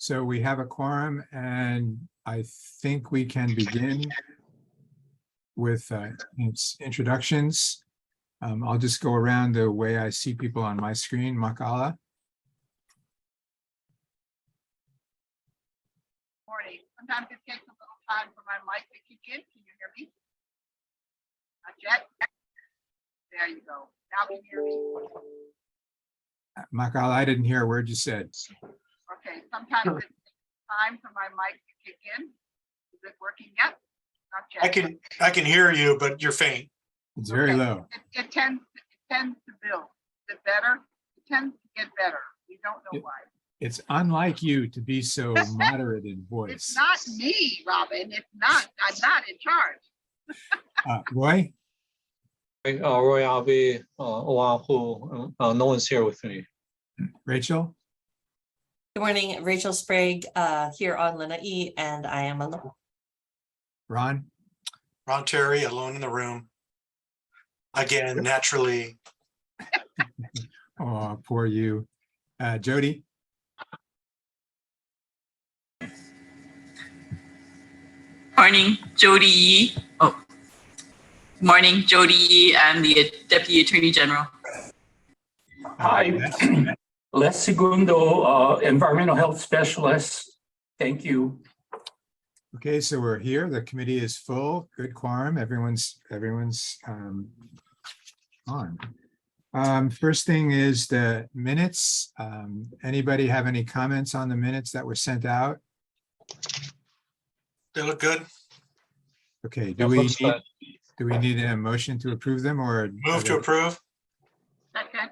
So we have a quorum, and I think we can begin with introductions. I'll just go around the way I see people on my screen. Makala. Morning. Sometimes it takes a little time for my mic to kick in. Can you hear me? Not yet. There you go. Now can you hear me? Makala, I didn't hear a word you said. Okay. Sometimes it takes time for my mic to kick in. Is it working yet? Not yet. I can hear you, but you're faint. It's very low. It tends to build. Is it better? It tends to get better. We don't know why. It's unlike you to be so moderate in voice. It's not me, Robin. It's not. I'm not in charge. Roy? Roy, I'll be one who no one's here with me. Rachel? Good morning, Rachel Sprague here on Lanai, and I am alone. Ron? Ron Terry, alone in the room. Again, naturally. Oh, poor you. Jody? Morning, Jody Yee. Oh, morning, Jody Yee. I'm the Deputy Attorney General. Hi, Les Segundo, Environmental Health Specialist. Thank you. Okay, so we're here. The committee is full. Good quorum. Everyone's on. First thing is the minutes. Anybody have any comments on the minutes that were sent out? They look good. Okay, do we need a motion to approve them or? Move to approve. Second.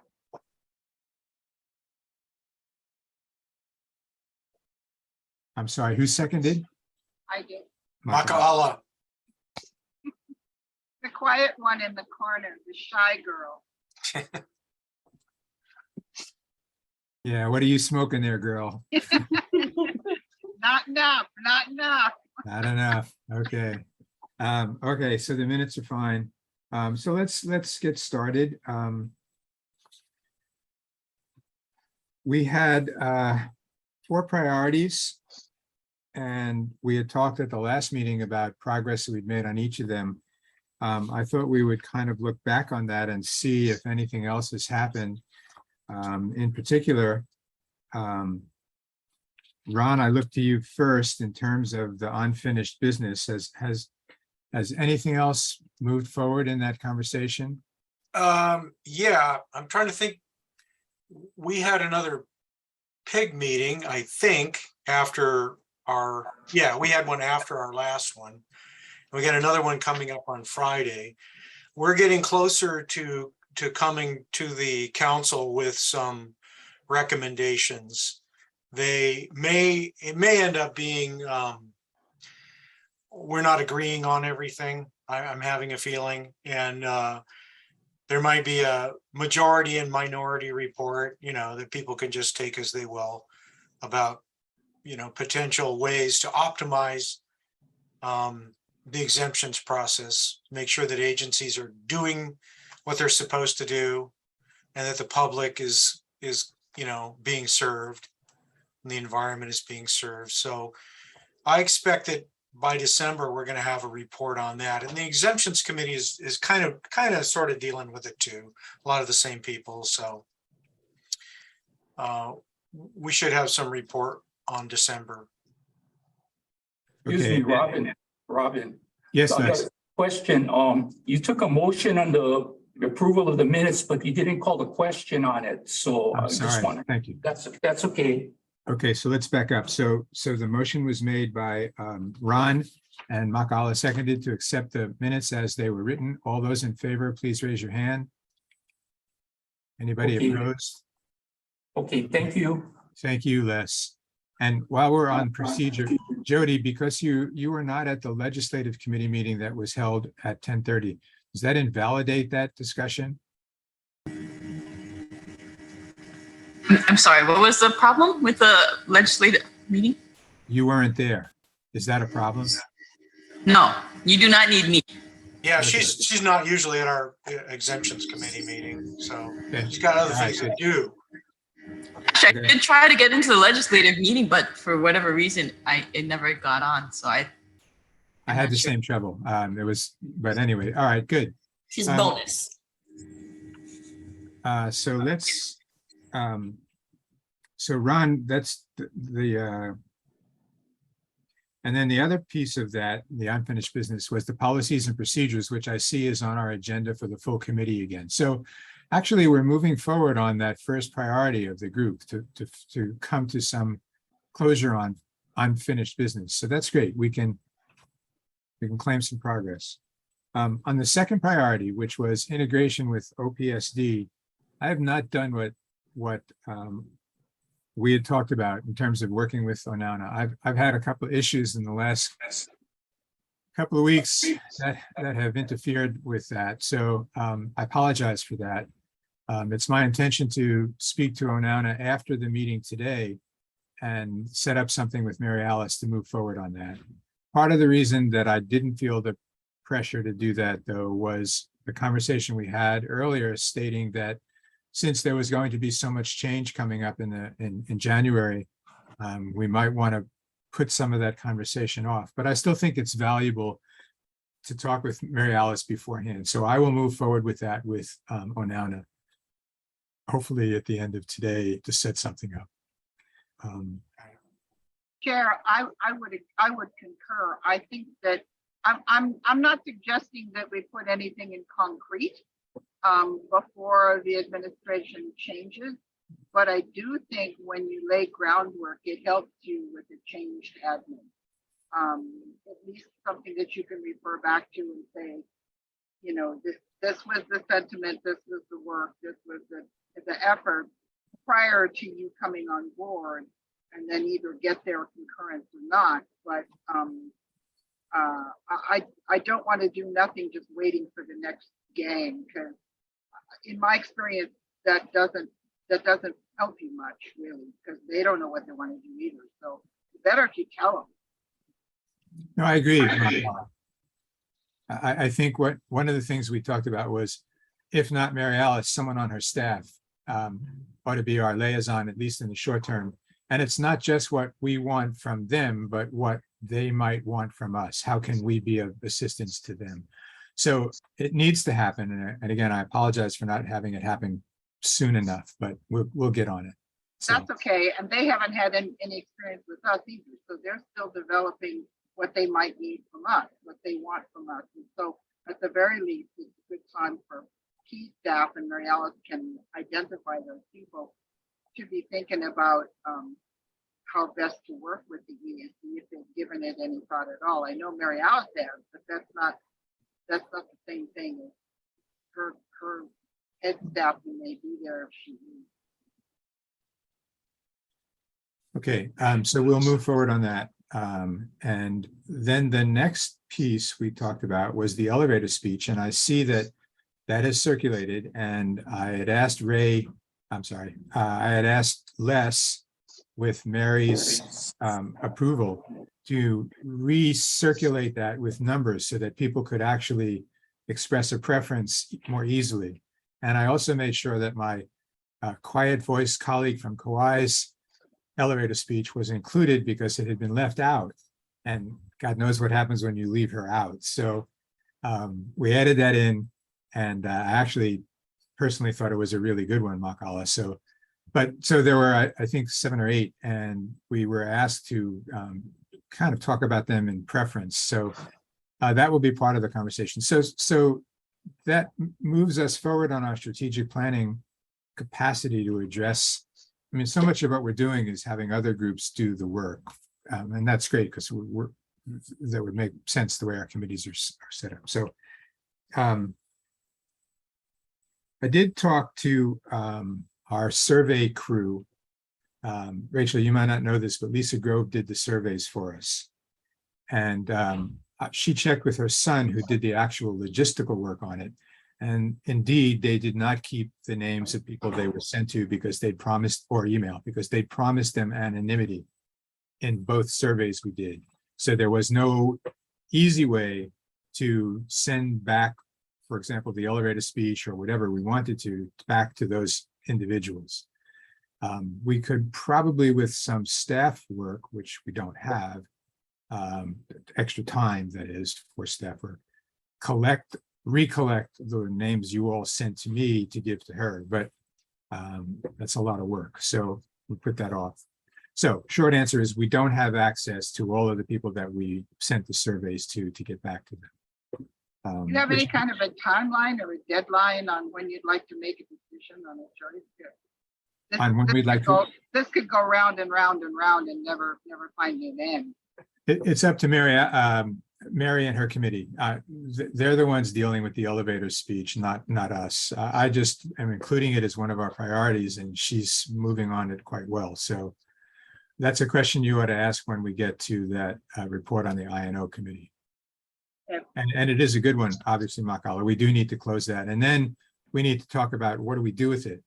I'm sorry, who seconded? I did. Maka'ala. The quiet one in the corner, the shy girl. Yeah, what are you smoking there, girl? Not enough, not enough. Not enough. Okay. Okay, so the minutes are fine. So let's get started. We had 4 priorities, and we had talked at the last meeting about progress that we'd made on each of them. I thought we would kind of look back on that and see if anything else has happened. In particular, Ron, I look to you first in terms of the unfinished business. Has anything else moved forward in that conversation? Yeah, I'm trying to think. We had another PIG meeting, I think, after we had one after our last one. We got another one coming up on Friday. We're getting closer to coming to the council with some recommendations. It may end up being, we're not agreeing on everything. I'm having a feeling, and there might be a majority and minority report, that people can just take as they will about, potential ways to optimize the exemptions process, make sure that agencies are doing what they're supposed to do, and that the public is being served, and the environment is being served. So I expect that by December we're going to have a report on that, and the exemptions committee is kind of sort of dealing with it too. A lot of the same people, so we should have some report on December. Excuse me, Robin. Yes, I got Les. a question. You took a motion on the approval of the minutes, but you didn't call the question on it. So I I'm just sorry. want Thank you. that's okay. Okay, so let's back up. So the motion was made by Ron, and Makala seconded to accept the minutes as they were written. All those in favor, please raise your hand. Anybody Okay. opposed? Okay, thank you. Thank you, Les. And while we're on procedure, Jody, because you were not at the legislative committee meeting that was held at 10:30, does that invalidate that discussion? I'm sorry, what was the problem with the legislative meeting? You weren't there. Is that a problem? No, you do not need me. Yeah, Okay. she's not usually at our exemptions committee meeting, so Okay. she's got other All right, things to good. do. Actually, I did try to get into the legislative meeting, but for whatever reason, it never got on. So I had the same trouble. But anyway, all right, good. She's Um, bonus. So let's, so Ron, that's and then the other piece of that, the unfinished business, was the policies and procedures, which I see is on our agenda for the full committee again. So actually, we're moving forward on that first priority of the group to come to some closure on unfinished business. So that's great. We can claim some progress. On the second priority, which was integration with OPSD, I have not done what we had talked about in terms of working with Onana. I've had a couple of issues in the last couple of weeks that have interfered with that. So I apologize for that. It's my intention to speak to Onana after the meeting today and set up something with Mary Alice to move forward on that. Part of the reason that I didn't feel the pressure to do that, though, was the conversation we had earlier stating that since there was going to be so much change coming up in January, we might want to put some of that conversation off. But I still think it's valuable to talk with Mary Alice beforehand. So I will move forward with that with Onana, hopefully at the end of today, to set something up. Chair, I would concur. I think that I'm not suggesting that we put anything in concrete before the administration changes, but I do think when you lay groundwork, it helps you with the changed admin. At least something that you can refer back to and say, you know, this was the sentiment, this was the work, this was the effort prior to you coming on board, and then either get their concurrence or not. But I don't want to do nothing just waiting for the next game, because in my experience, that doesn't help you much, really, because they don't know what they want to do either. So it's better if you tell them. No, I agree. I think one of the things we talked about was, if not Mary Alice, someone on her staff ought to be our liaison, at least in the short term. And it's not just what we want from them, but what they might want from us. How can we be of assistance to them? So it needs to happen. And again, I apologize for not having it happen soon enough, but we'll get on it. So. That's okay. And they haven't had any experience with us either. So they're still developing what they might need from us, what they want from us. And so at the very least, it's a good time for key staff, and Mary Alice can identify those people to be thinking about how best to work with the EAC if they've given it any thought at all. I know Mary Alice has, but that's not the same thing as her head staff who may be there if she needs. Okay, so we'll move forward on that. And then the next piece we talked about was the elevator speech, and I see that has circulated, and I had asked I had asked Les, with Mary's approval, to recirculate that with numbers so that people could actually express a preference more easily. And I also made sure that my quiet voice colleague from Kauai's elevator speech was included because it had been left out. And God knows what happens when you leave her out. So we added that in, and I actually personally thought it was a really good one, Makala. So there were, I think, 7 or 8, and we were asked to kind of talk about them in preference. So that will be part of the conversation. So that moves us forward on our strategic planning capacity to address. I mean, so much of what we're doing is having other groups do the work, and that's great because that would make sense the way our committees are set up. So I did talk to our survey crew. Rachel, you might not know this, but Lisa Grove did the surveys for us. And she checked with her son, who did the actual logistical work on it. And indeed, they did not keep the names of people they were sent to because they promised, or email, because they promised them anonymity in both surveys we did. So there was no easy way to send back, for example, the elevator speech or whatever we wanted to back to those individuals. We could probably, with some staff work, which we don't have, extra time, that is, for staff work, recollect the names you all sent to me to give to her, but that's a lot of work, so we put that off. So short answer is we don't have access to all of the people that we sent the surveys to get back to them. Do you have any Which- kind of a timeline or a deadline on when you'd like to make a decision on a choice? This- On when this we'd could like to- go- This could go round and round and round and never find an end. It's up to Mary, Mary and her committee. They're the ones dealing with the elevator speech, not us. I just am including it as one of our priorities, and she's moving on it quite well. So that's a question you ought to ask when we get to that report on the INO committee. Yep. And it is a good one, obviously, Makala. We do need to close that. And then we need to talk about what do we do with it?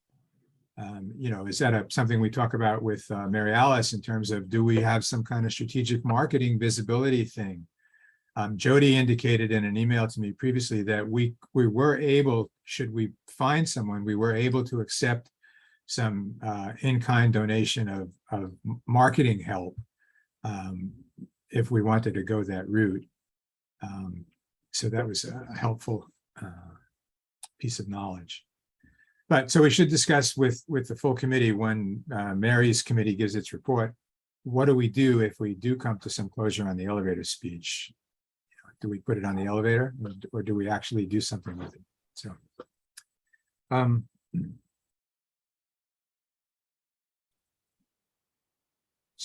Is that something we talk about with Mary Alice in terms of, do we have some kind of strategic marketing visibility thing? Jody indicated in an email to me previously that we were able, should we find someone, we were able to accept some in-kind donation of marketing help if we wanted to go that route. So that was a helpful piece of knowledge. But so we should discuss with the full committee when Mary's committee gives its report, what do we do if we do come to some closure on the elevator speech? Do we put it on the elevator, or do we actually do something with it?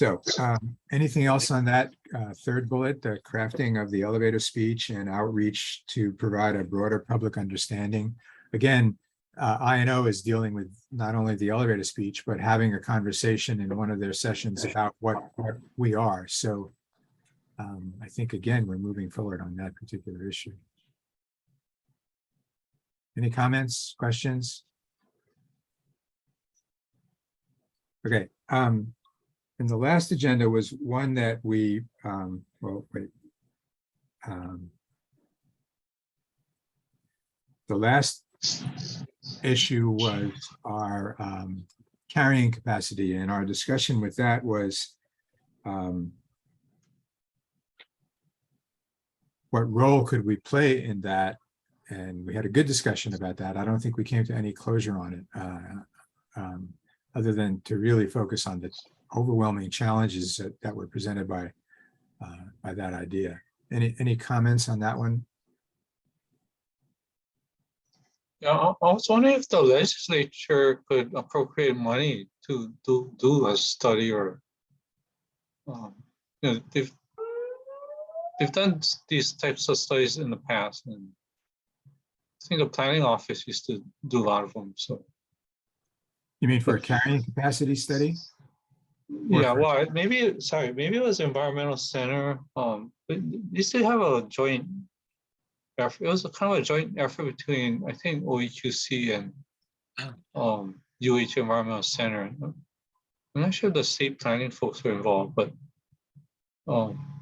So anything else on that third bullet, the crafting of the elevator speech and outreach to provide a broader public understanding? Again, INO is dealing with not only the elevator speech, but having a conversation in one of their sessions about what we are. So I think, again, we're moving forward on that particular issue. Any comments, questions? Okay. And the last agenda was one that we, the last issue was our carrying capacity, and our discussion with that was what role could we play in that? And we had a good discussion about that. I don't think we came to any closure on it, other than to really focus on the overwhelming challenges that were presented by that idea. Any comments on that one? Yeah, I was wondering if the legislature could appropriate money to do a study, or they've done these types of studies in the past, and I think the planning office used to do a lot of them. So You mean for a carrying capacity study? yeah, well, maybe it was environmental center. But they used to have a joint effort. It was a kind of a joint effort between, I think, OEQC and UH Environmental Center. I'm not sure the state planning folks were involved, but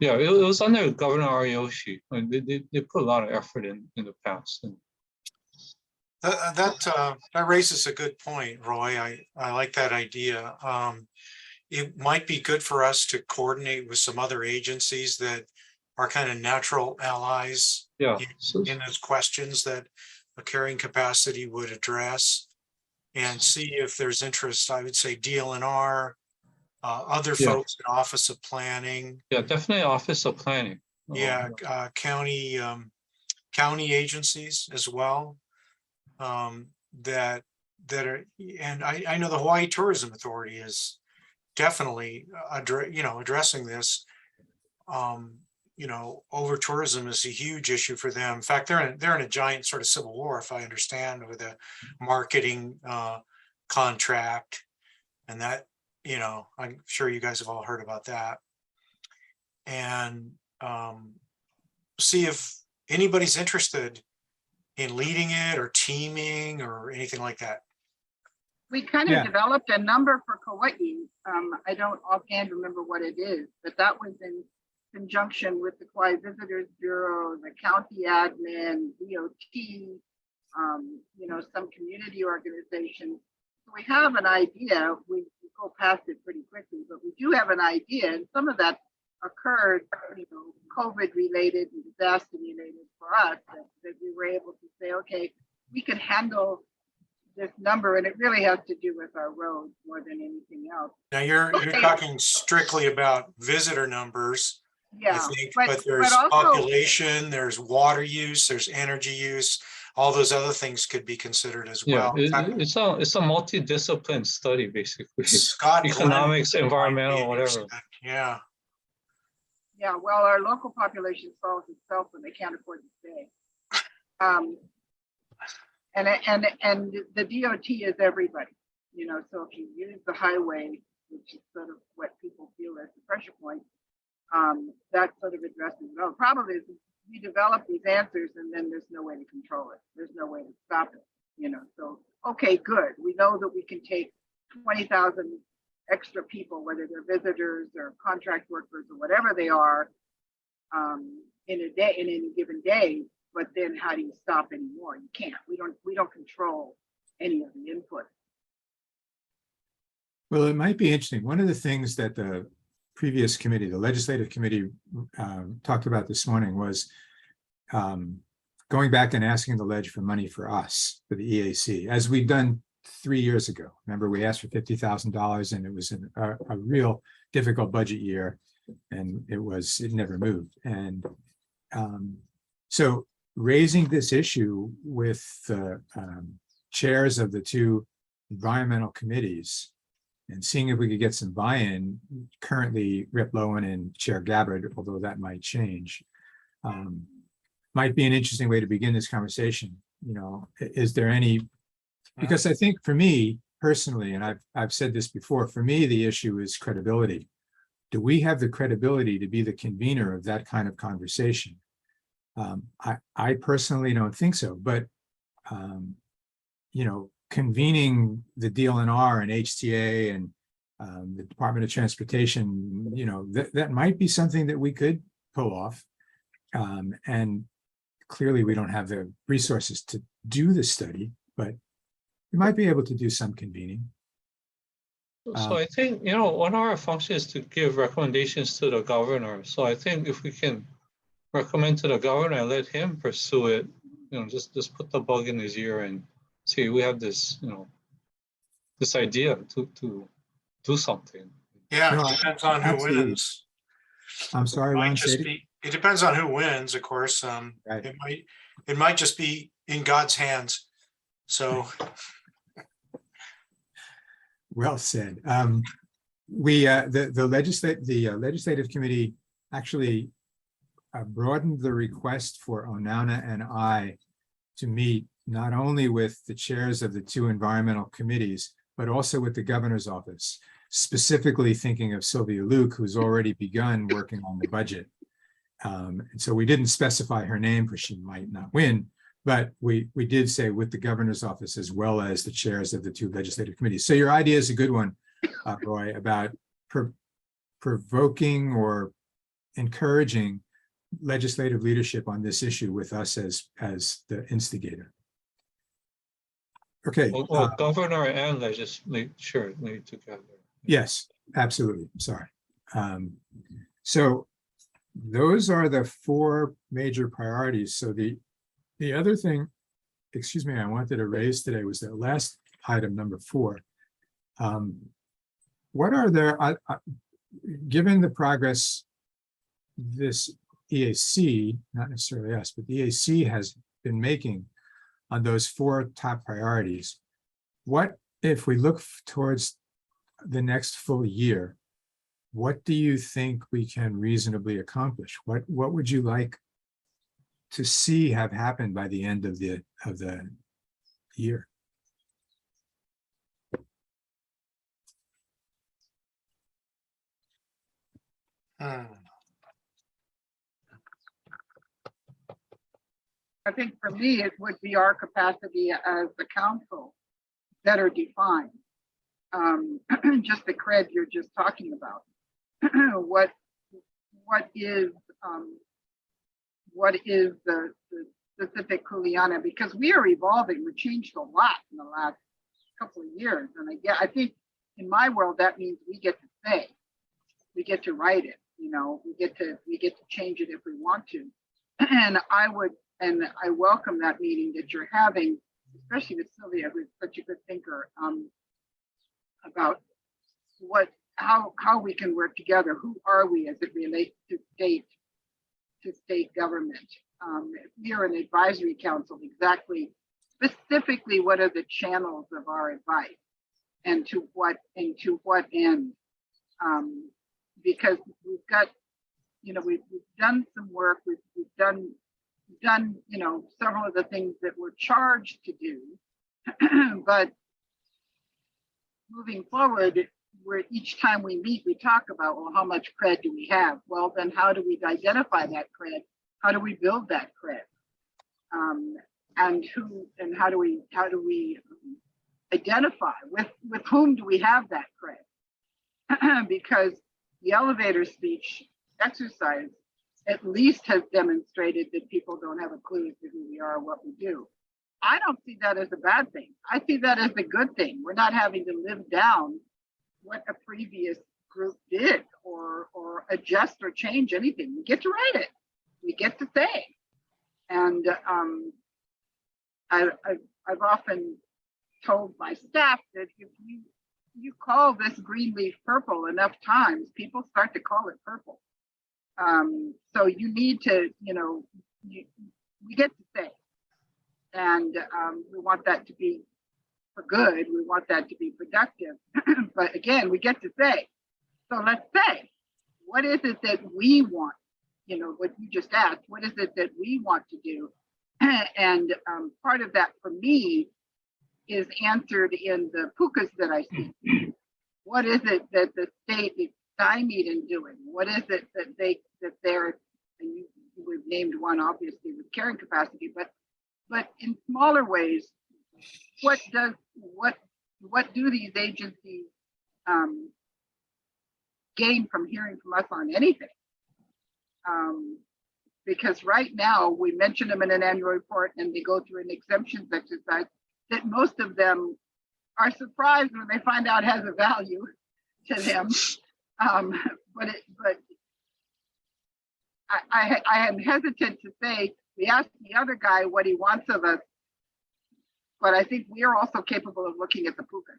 yeah, it was under Governor Ariyoshi. And they put a lot of effort in the past. And that raises a good point, Roy. I like that idea. It might be good for us to coordinate with some other agencies that are kind of natural allies yeah, in those questions that a carrying capacity would address, and see if there's interest. I would say DLNR, other Yeah. folks in Office of Planning. yeah, definitely Office of Planning. Yeah, county agencies as well, that are, and I know the Hawaii Tourism Authority is definitely addressing this. Over tourism is a huge issue for them. In fact, they're in a giant sort of civil war, if I understand, with a marketing contract, and that, I'm sure you guys have all heard about that. And see if anybody's interested in leading it or teaming or anything like that. We kind Yeah. of developed a number for Kauai. I don't offhand remember what it is, but that was in conjunction with the Kauai Visitors Bureau, the county admin, DOT, some community organizations. we have an idea, we go past it pretty quickly, but we do have an idea, and some of that occurred, COVID related and disaster related for us, that we were able to say, okay, we can handle this number, and it really has to do with our roads more than anything else. Now you're talking strictly about visitor numbers. I Yeah, think, but there's also, population, there's water use, there's energy use, all those other things could be considered as Yeah, well. it's a multidiscipline study, basically. Scott Glenn Economics, might be environmental, whatever. interested. Yeah, yeah, well, our local population solves itself when they can't afford to stay. And the DOT is everybody, so if you use the highway, which is sort of what people feel as the pressure point, that sort of addresses it. The problem is we develop these answers and then there's no way to control it. There's no way to stop it, so, okay, good. We know that we can take 20,000 extra people, whether they're visitors or contract workers or whatever they are, in a day, in any given day. But then how do you stop anymore? You can't. We don't control any of the input. Well, it might be interesting. One of the things that the previous committee, the legislative committee, talked about this morning was going back and asking the ledge for money for us, for the EAC, as we'd done 3 years ago. Remember, we asked for $50,000 and it was a real difficult budget year, and it never moved. And so raising this issue with the chairs of the two environmental committees and seeing if we could get some buy-in, currently Rip Lowen and Chair Gabbard, although that might change, might be an interesting way to begin this conversation. Is there any, because I think for me personally, and I've said this before, for me, the issue is credibility. Do we have the credibility to be the convener of that kind of conversation? I personally don't think so, but convening the DLNR and HTA and the Department of Transportation, that might be something that we could pull off. And clearly we don't have the resources to do the study, but we might be able to do some convening. So I think, one of our functions is to give recommendations to the governor. So I think if we can recommend to the governor and let him pursue it, just put the bug in his ear and see, we have this, this idea to do something. yeah, No, it depends on who absolutely. wins. I'm sorry, Ron, It depends on who wins, of course. Right. It might just be in God's hands. So well said. The legislative committee actually broadened the request for Onana and I to meet not only with the chairs of the two environmental committees, but also with the governor's office, specifically thinking of Sylvia Luke, who's already begun working on the budget. And so we didn't specify her name because she might not win, but we did say with the governor's office as well as the chairs of the two legislative committees. So your idea is a good one, Roy, about provoking or encouraging legislative leadership on this issue with us as the instigator. Okay. Well, governor and legislature need together. Yes, absolutely. Sorry. So those are the four major priorities. So the other thing, excuse me, I wanted to raise today was that last item, number 4. What are there, given the progress this EAC, not necessarily us, but the EAC has been making on those 4 top priorities, what if we look towards the next full year, what do you think we can reasonably accomplish? What would you like to see have happened by the end of the year? I think for me, it would be our capacity as the council that are defined. Just the cred you're just talking about. What is the specific Kuleana? Because we are evolving. We changed a lot in the last couple of years. And I think in my world, that means we get to say, we get to write it, you know, we get to change it if we want to. And I welcome that meeting that you're having, especially with Sylvia, who's such a good thinker, about how we can work together. Who are we as it relates to state government? We are an advisory council, specifically what are the channels of our advice and to what end? Because we've got, you know, we've done some work, we've done, you know, several of the things that we're charged to do, but moving forward, where each time we meet, we talk about, well, how much cred do we have? Well, then how do we identify that cred? How do we build that cred? And how do we identify with whom do we have that cred? Because the elevator speech exercise at least has demonstrated that people don't have a clue as to who we are or what we do. I don't see that as a bad thing. I see that as a good thing. We're not having to live down what a previous group did or adjust or change anything. We get to write it. We get to say. And I've often told my staff that if you call this green leaf purple enough times, people start to call it purple. So you need to, you know, we get to say. And we want that to be for good. We want that to be productive. But again, we get to say. So let's say, what is it that we want? You know, what you just asked, what is it that we want to do? And part of that for me is answered in the pukas that I see. What is it that the state is stymied in doing? What is it that they're, and we've named one obviously with carrying capacity, but in smaller ways, what do these agencies gain from hearing from us on anything? Because right now we mention them in an annual report and they go through an exemptions exercise that most of them are surprised when they find out has a value to them. But I am hesitant to say, we asked the other guy what he wants of us, but I think we are also capable of looking at the pukas.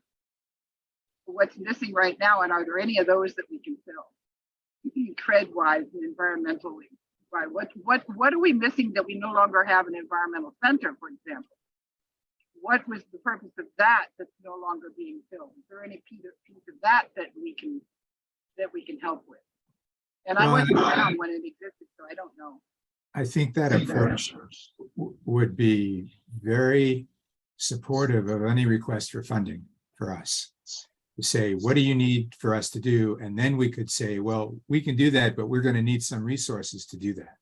What's missing right now, and are there any of those that we can fill, cred-wise and environmentally? Right? What are we missing that we no longer have an environmental center, for example? What was the purpose of that that's no longer being filled? Is there any piece of that we can help with? And I wasn't around when it existed, so I don't know. I think that approach would be very supportive of any request for funding for us. To say, what do you need for us to do? And then we could say, well, we can do that, but we're going to need some resources to do that.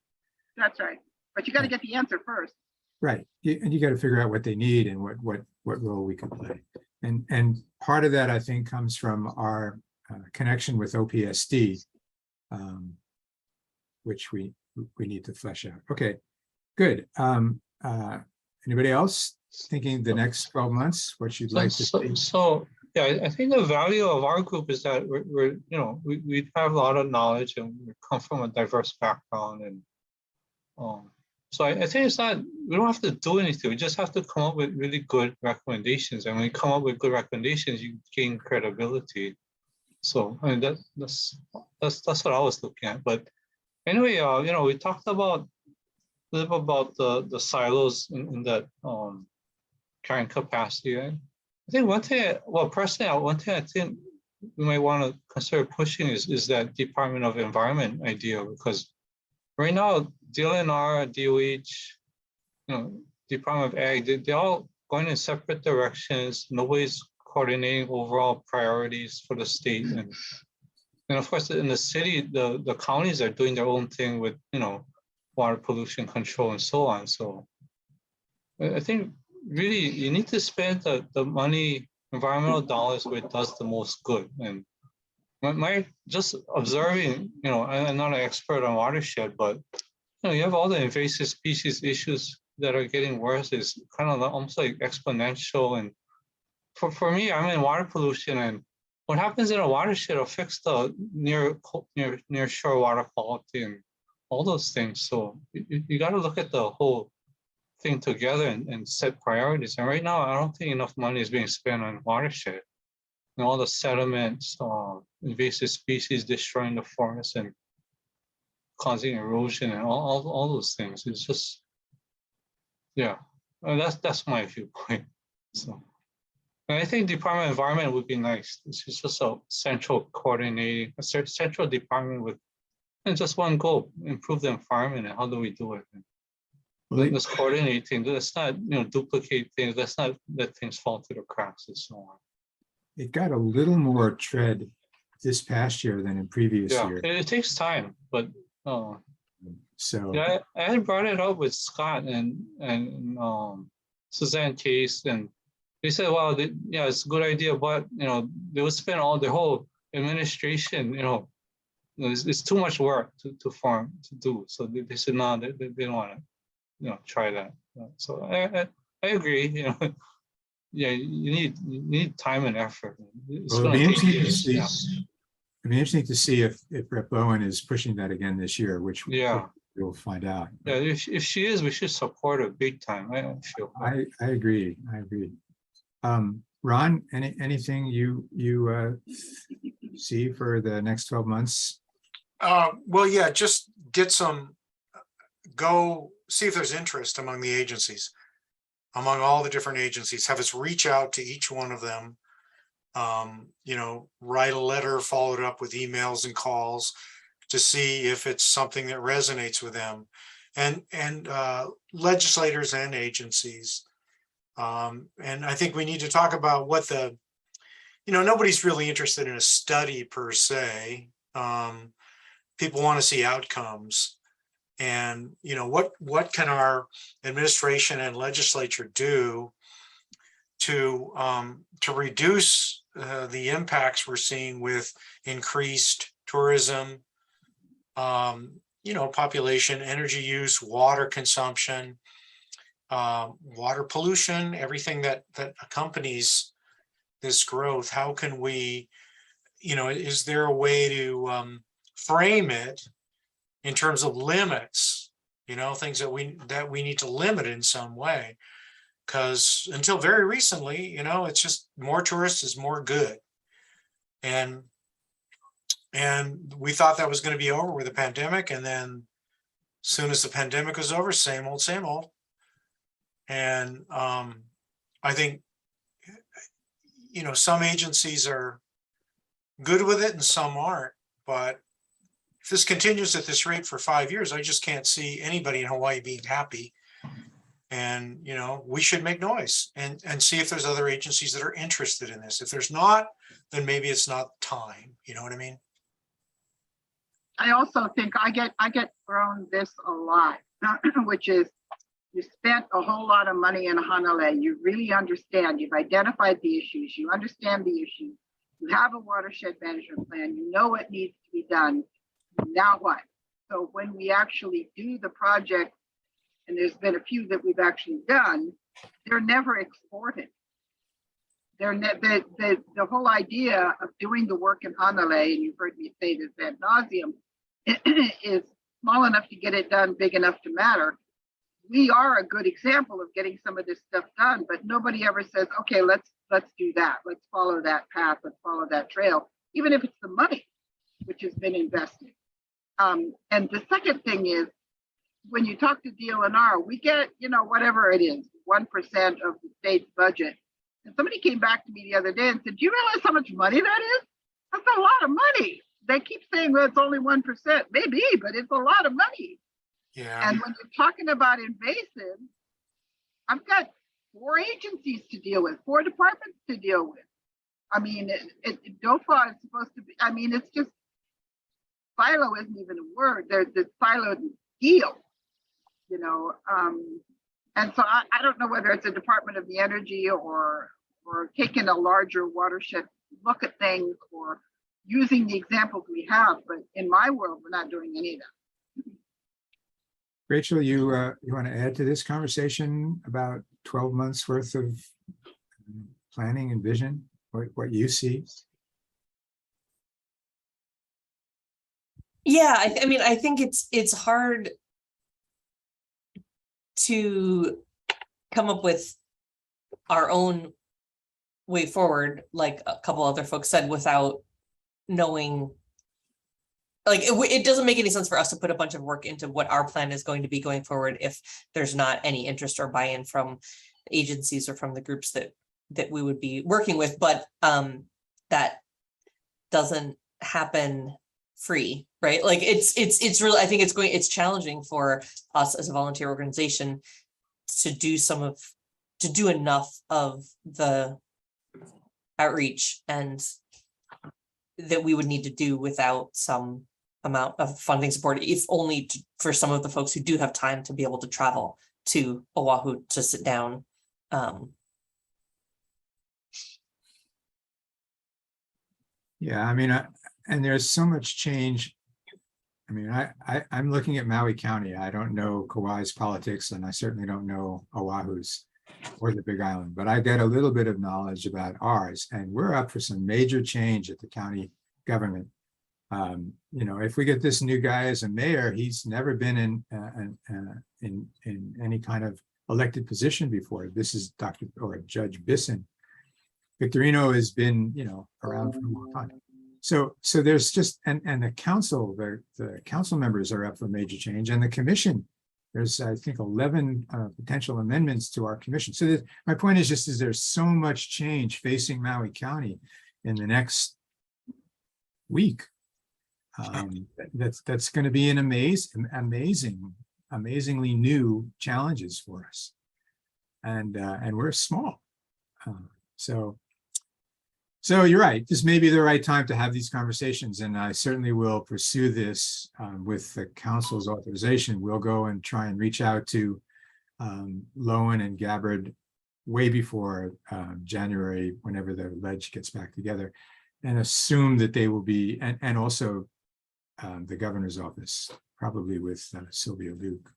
That's right. But you got to get the answer first. Right. And you got to figure out what they need and what role we can play. And part of that, I think, comes from our connection with OPSD, which we need to flesh out. Okay, good. Anybody else thinking the next 12 months, what you'd like to see? So yeah, I think the value of our group is that we're you know, we have a lot of knowledge and we come from a diverse background, and so I think it's not, we don't have to do anything. We just have to come up with really good recommendations, and when you come up with good recommendations, you gain credibility. So I mean that's what I was looking at. But anyway, you know, we talked about a little about the silos in that carrying capacity. I think one thing, well, personally, one thing I think we might want to consider pushing is that Department of Environment idea, because right now, DLNR, DOH, you know, Department of Ag, they're all going in separate directions. Nobody's coordinating overall priorities for the state. And of course, in the city, the counties are doing their own thing with, you know, water pollution control and so on. So I think really you need to spend the money, environmental dollars where it does the most good. And my just observing, you know, I'm not an expert on watershed, but you know, you have all the invasive species issues that are getting worse. Is kind of almost like exponential, and for me, I'm in water pollution, and what happens in a watershed affects the near shore water quality and all those things. So you got to look at the whole thing together and set priorities. And right now, I don't think enough money is being spent on watershed. And all the sediments, invasive species destroying the forest and causing erosion and all those things. It's just, yeah, that's my viewpoint. So, and I think Department of Environment would be nice. It's just a central coordinating, a central department with and just one goal: improve the environment. And how do we do it? Let's coordinate things. Let's not, duplicate things. Let's not let things fall through the cracks and so on. It got a little more tread this past year than in previous Yeah, year. it takes time, but So yeah, I had brought it up with Scott and Suzanne Case, and they said, "Well, yeah, it's a good idea, but they would spend all the whole administration, it's too much work to do." So they said, "No, they don't want to, try that." So I agree. Yeah, you need time and effort. It's well, it'll gonna be take interesting to years. see. Yeah. It'll be interesting to see if Rep. Bowen is pushing that again this year, which Yeah. we'll find out. Yeah, if she is, we should support her big time. I feel. I agree. I agree. Ron, anything you see for the next 12 months? Well, yeah, just go see if there's interest among the agencies, among all the different agencies. Have us reach out to each one of them. Write a letter, follow it up with emails and calls to see if it's something that resonates with them, and legislators and agencies. And I think we need to talk about what nobody's really interested in a study per se. People want to see outcomes, and what can our administration and legislature do to reduce the impacts we're seeing with increased tourism, population, energy use, water consumption, water pollution, everything that accompanies this growth. How can we, is there a way to frame it in terms of limits, things that we need to limit in some way? Because until very recently, it's just more tourists is more good. And we thought that was going to be over with the pandemic. And then as soon as the pandemic was over, same old, same old. And I think, some agencies are good with it and some aren't. But if this continues at this rate for 5 years, I just can't see anybody in Hawaii being happy. And, we should make noise and see if there's other agencies that are interested in this. If there's not, then maybe it's not time. You know what I mean? I also think I get thrown this a lot, which is you spent a whole lot of money in Honolulu. You really understand, you've identified the issues, you understand the issues, you have a watershed management plan, you know what needs to be done. Now what? So when we actually do the project, and there's been a few that we've actually done, they're never exported. The whole idea of doing the work in Honolulu, and you've heard me say this ad nauseum, is small enough to get it done, big enough to matter. We are a good example of getting some of this stuff done, but nobody ever says, okay, let's do that. Let's follow that path. Let's follow that trail, even if it's the money which has been invested. And the second thing is, when you talk to DLNR, we get, whatever it is, 1% of the state's budget. And somebody came back to me the other day and said, do you realize how much money that is? That's a lot of money. They keep saying, well, it's only 1%. Maybe, but it's a lot of money. Yeah. And when you're talking about invasive, I've got 4 agencies to deal with, 4 departments to deal with. I mean, DOFA is supposed to be, it's just, silo isn't even a word. There's this siloed deal, and so I don't know whether it's a Department of the Energy or taking a larger watershed look at things or using the examples we have, but in my world, we're not doing any of that. Rachel, you want to add to this conversation about 12 months worth of planning and vision, what you see? Yeah, I mean, I think it's hard to come up with our own way forward, like a couple other folks said, without knowing. Like it doesn't make any sense for us to put a bunch of work into what our plan is going to be going forward if there's not any interest or buy-in from agencies or from the groups that we would be working with. But that doesn't happen free, right? Like it's really, I think it's challenging for us as a volunteer organization to do enough of the outreach and that we would need to do without some amount of funding support, if only for some of the folks who do have time to be able to travel to Oahu to sit down. Yeah, I mean, and there's so much change. I mean, I'm looking at Maui County. I don't know Kauai's politics, and I certainly don't know Oahu's or the Big Island, but I get a little bit of knowledge about ours, and we're up for some major change at the county government. You know, if we get this new guy as a mayor, he's never been in any kind of elected position before. This is Judge Bisson. Victorino has been, you know, around for a long time. So there's just, and the council, the council members are up for major change, and the commission, there's, I think, 11 potential amendments to our commission. So my point is just, there's so much change facing Maui County in the next week. That's going to be an amazingly new challenges for us. And we're small. So you're right. This may be the right time to have these conversations, and I certainly will pursue this with the council's authorization. We'll go and try and reach out to Lowen and Gabbard way before January, whenever the ledge gets back together, and assume that they will be, and also the governor's office, probably with Sylvia Luke.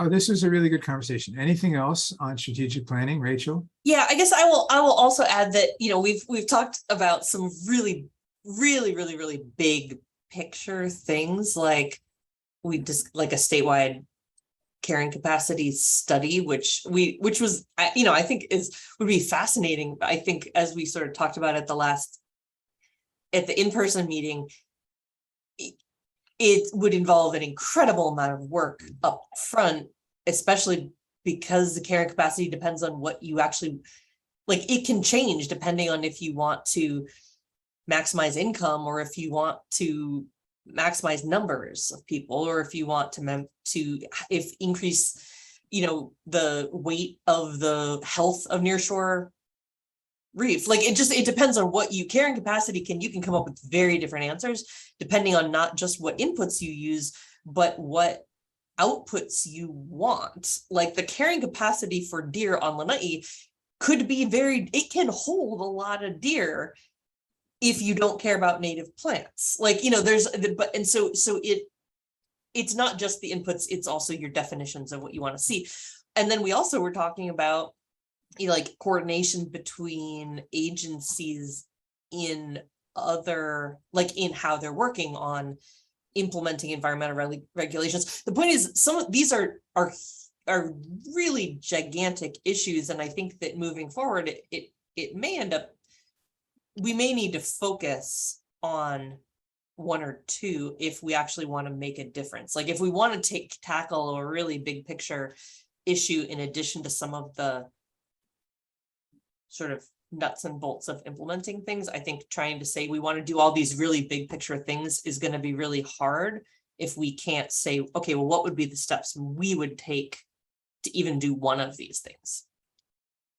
This was a really good conversation. Anything else on strategic planning, Rachel? Yeah, I guess I will also add that, you know, we've talked about some really big picture things, like we just like a statewide carrying capacity study, which was, you know, I think would be fascinating. I think as we sort of talked about at the in-person meeting, it would involve an incredible amount of work up front, especially because the carrying capacity depends on what you actually, like, it can change depending on if you want to maximize income, or if you want to maximize numbers of people, or if you want to increase, you know, the weight of the health of nearshore reef. Like, it depends on what you carrying capacity you can come up with very different answers depending on not just what inputs you use, but what outputs you want. Like the carrying capacity for deer on Lanai could be it can hold a lot of deer if you don't care about native plants. Like, you know, it's not just the inputs, it's also your definitions of what you want to see. And then we also were talking about, you know, like coordination between agencies in in how they're working on implementing environmental regulations. The point is, some of these are really gigantic issues, and I think that moving forward, it may end up, we may need to focus on one or two if we actually want to make a difference. Like if we want to tackle a really big picture issue in addition to some of the sort of nuts and bolts of implementing things, I think trying to say we want to do all these really big picture things is going to be really hard if we can't say, okay, well, what would be the steps we would take to even do one of these things?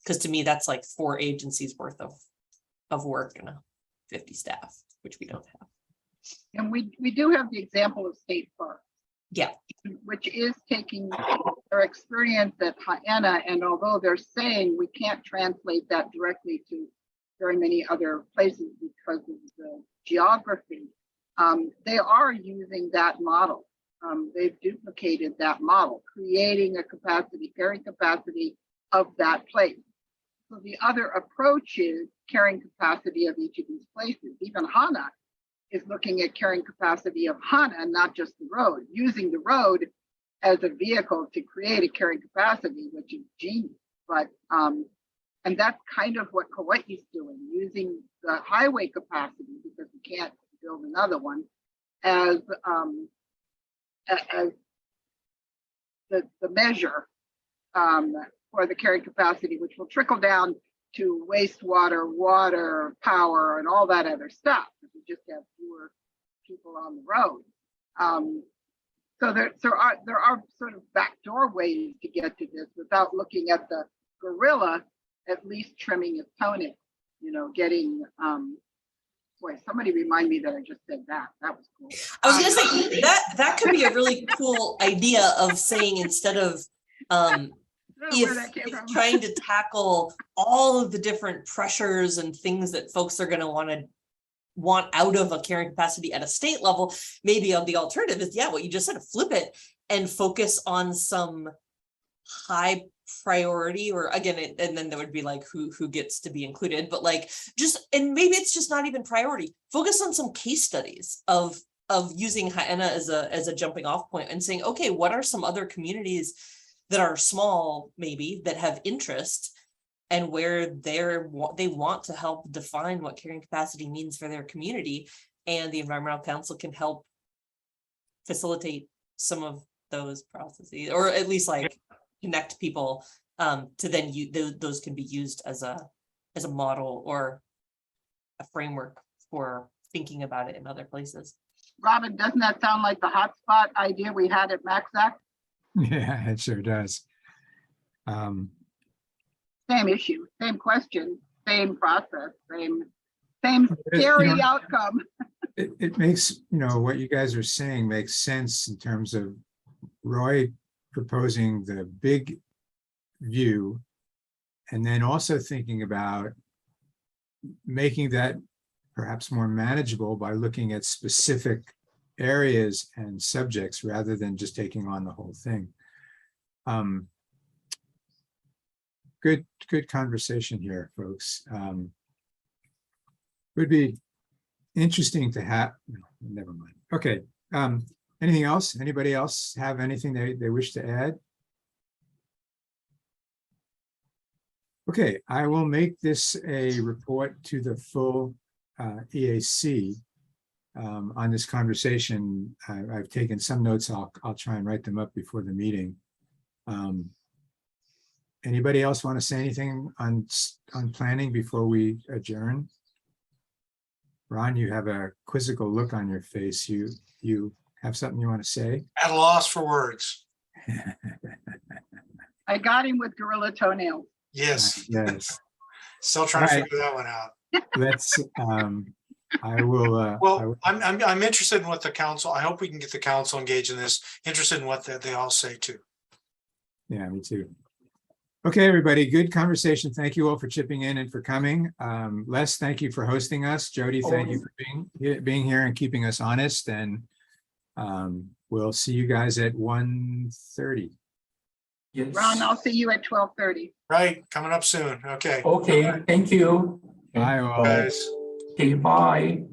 Because to me, that's like 4 agencies worth of work and 50 staff, which we don't have. And we do have the example of state parks. Yeah. Which is taking their experience at Haena, and although they're saying we can't translate that directly to very many other places because of the geography, they are using that model. They've duplicated that model, creating a carrying capacity of that place. So the other approach is carrying capacity of each of these places. Even HANA is looking at carrying capacity of HANA, not just the road, using the road as a vehicle to create a carrying capacity, which is genius. But and that's kind of what Kauai's doing, using the highway capacity, because we can't build another one, as the measure for the carrying capacity, which will trickle down to wastewater, water, power, and all that other stuff. If we just have fewer people on the road. So there are sort of backdoor ways to get to this without looking at the gorilla, at least trimming its toenails, you know, getting, boy, somebody remind me that I just said that. That was cool. I was gonna say that could be a really cool idea of saying, instead of Where that came if from. trying to tackle all of the different pressures and things that folks are going to want out of a carrying capacity at a state level, maybe the alternative is, yeah, what you just said, flip it and focus on some high priority, or again, and then there would be like who gets to be included, but like just, and maybe it's just not even priority, focus on some case studies of using Haena as a jumping off point and saying, okay, what are some other communities that are small, maybe, that have interest, and where they want to help define what carrying capacity means for their community, and the environmental council can help facilitate some of those processes, or at least like connect people to then those can be used as a model or a framework for thinking about it in other places. Robin, doesn't that sound like the hotspot idea we had at MaxAC? Yeah, it sure does. Same issue, same question, same process, same You scary know, outcome. it makes, what you guys are saying makes sense in terms of Roy proposing the big view, and then also thinking about making that perhaps more manageable by looking at specific areas and subjects rather than just taking on the whole thing. Good conversation here, folks. Would be interesting to have, no, never mind. Okay, anything else? Anybody else have anything they wish to add? Okay, I will make this a report to the full EAC on this conversation. I've taken some notes. I'll try and write them up before the meeting. Anybody else want to say anything on planning before we adjourn? Ron, you have a quizzical look on your face. You have something you want to say? At a loss for words. I got him with gorilla toenails. Yes, Yes. still trying to Right. figure that one out. Let's. I will. Well, I'm interested in what the council, I hope we can get the council engaged in this, interested in what they all say too. Yeah, me too. Okay, everybody, good conversation. Thank you all for chipping in and for coming. Les, thank you for hosting us. Jody, thank you for being here and keeping us honest. And we'll see you guys at 1:30. Yes. Ron, I'll see you at 12:30. Right, coming up soon. Okay. Okay, thank you. Bye all. Guys. Okay, bye.